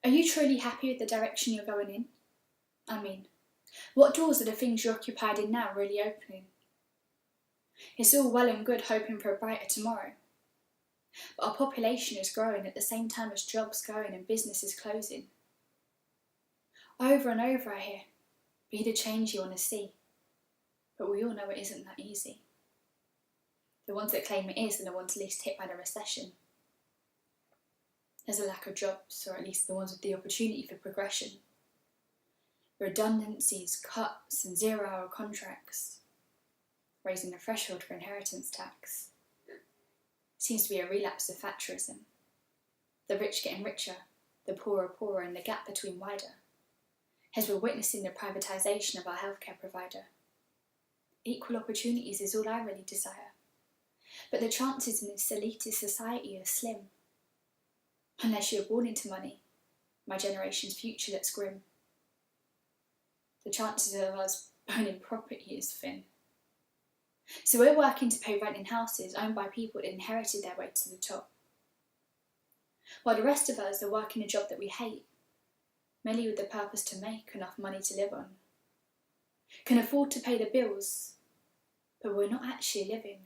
Are you truly happy with the direction you're going in? I mean, what doors are the things you're occupied in now really opening? It's all well and good hoping for a brighter tomorrow, but our population is growing at the same time as jobs going and businesses closing. Over and over I hear, be the change you want to see, but we all know it isn't that easy. The ones that claim it is are the ones least hit by the recession. There's a lack of jobs, or at least the ones with the opportunity for progression. Redundancies, cuts and 0-hour contracts. Raising the threshold for inheritance tax. Seems to be a relapse of Thatcherism. The rich getting richer, the poorer poorer, and the gap between wider. As we're witnessing the privatisation of our healthcare provider. Equal opportunities is all I really desire. But the chances in this elitist society are slim. Unless you're born into money, my generation's future looks grim. The chances of us owning property is thin. So we're working to pay rent in houses owned by people that inherited their way to the top. While the rest of us are working a job that we hate, merely with the purpose to make enough money to live on. Can afford to pay the bills, but we're not actually living.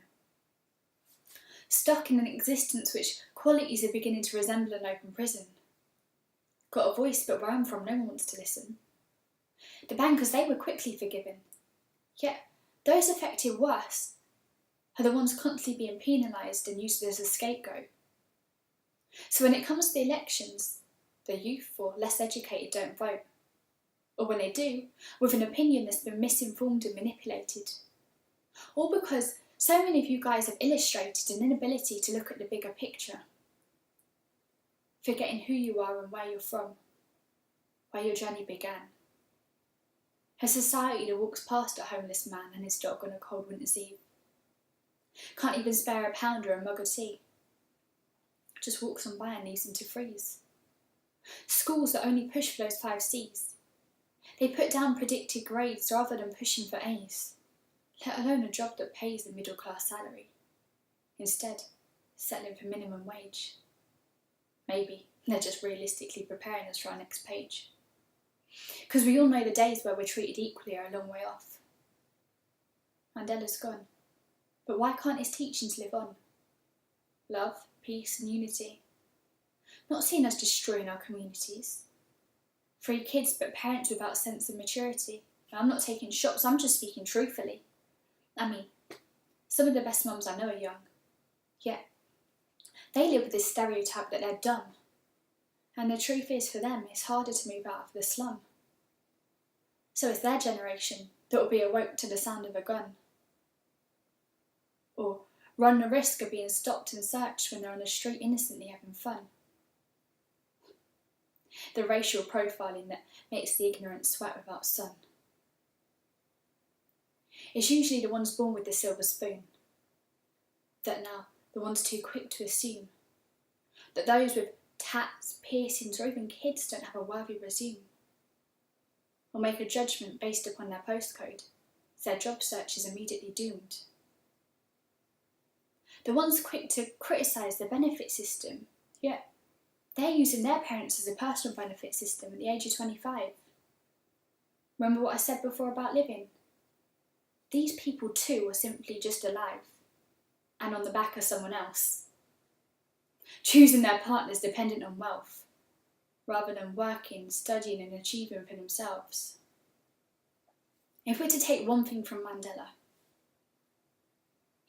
Stuck in an existence which qualities are beginning to resemble an open prison. Got a voice, but where I'm from no one wants to listen. The bankers, they were quickly forgiven. Yet those affected worse are the ones constantly being penalised and used as a scapegoat. So when it comes to the elections, the youth or less educated don't vote. Or when they do, with an opinion that's been misinformed and manipulated. All because so many of you guys have illustrated an inability to look at the bigger picture. Forgetting who you are and where you're from, where your journey began. A society that walks past a homeless man and his dog on a cold winter's eve. Can't even spare a pound or a mug of tea. Just walks on by and leaves them to freeze. Schools that only push for those 5 C's. They put down predicted grades rather than pushing for A's, let alone a job that pays the middle class salary. Instead, settling for minimum wage. Maybe they're just realistically preparing us for our next page. Because we all know the days where we're treated equally are a long way off. Mandela's gone, but why can't his teachings live on? Love, peace and unity. Not seen as destroying our communities. Free kids but parents without a sense of maturity. I'm not taking shots, I'm just speaking truthfully. I mean, some of the best mums I know are young. Yet, they live with this stereotype that they're dumb. And the truth is, for them, it's harder to move out of the slum. So it's their generation that will be awoke to the sound of a gun. Or run the risk of being stopped and searched when they're on the street innocently having fun. The racial profiling that makes the ignorant sweat without sun. It's usually the ones born with the silver spoon. That now, the ones too quick to assume. That those with tats, piercings or even kids don't have a worthy resume. Or make a judgment based upon their postcode, so their job search is immediately doomed. The ones quick to criticise the benefit system, yet they're using their parents as a personal benefit system at the age of 25. Remember what I said before about living? These people too are simply just alive, and on the back of someone else. Choosing their partners dependent on wealth, rather than working, studying and achieving for themselves. If we're to take one thing from Mandela,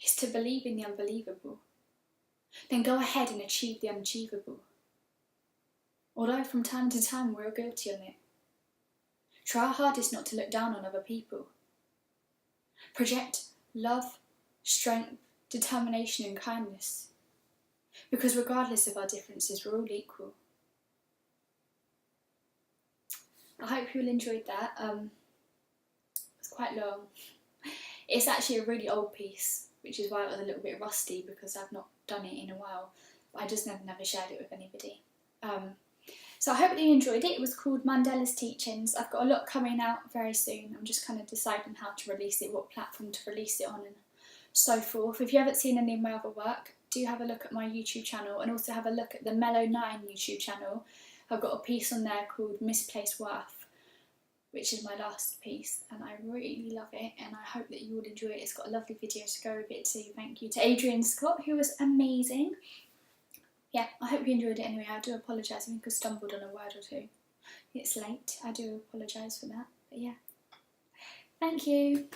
it's to believe in the unbelievable, then go ahead and achieve the unachievable. Although from time to time we're guilty on it. Try our hardest not to look down on other people. Project love, strength, determination and kindness. Because regardless of our differences, we're all equal. I hope you all enjoyed that. It's quite long. It's actually a really old piece, which is why it was a little bit rusty because I've not done it in a while. But I just never shared it with anybody. So I hope that you enjoyed it. It was called Mandela's Teachings. I've got a lot coming out very soon. I'm just kind of deciding how to release it, what platform to release it on and so forth. If you haven't seen any of my other work, do have a look at my YouTube channel and also have a look at the Mellow 9 YouTube channel. I've got a piece on there called Misplaced Worth, which is my last piece, and I really love it, and I hope that you will enjoy it. It's got a lovely video to go with it too. Thank you to Adrian Scott, who was amazing. Yeah, I hope you enjoyed it anyway. I do apologise, I think I stumbled on a word or two. It's late, I do apologise for that, but yeah. Thank you.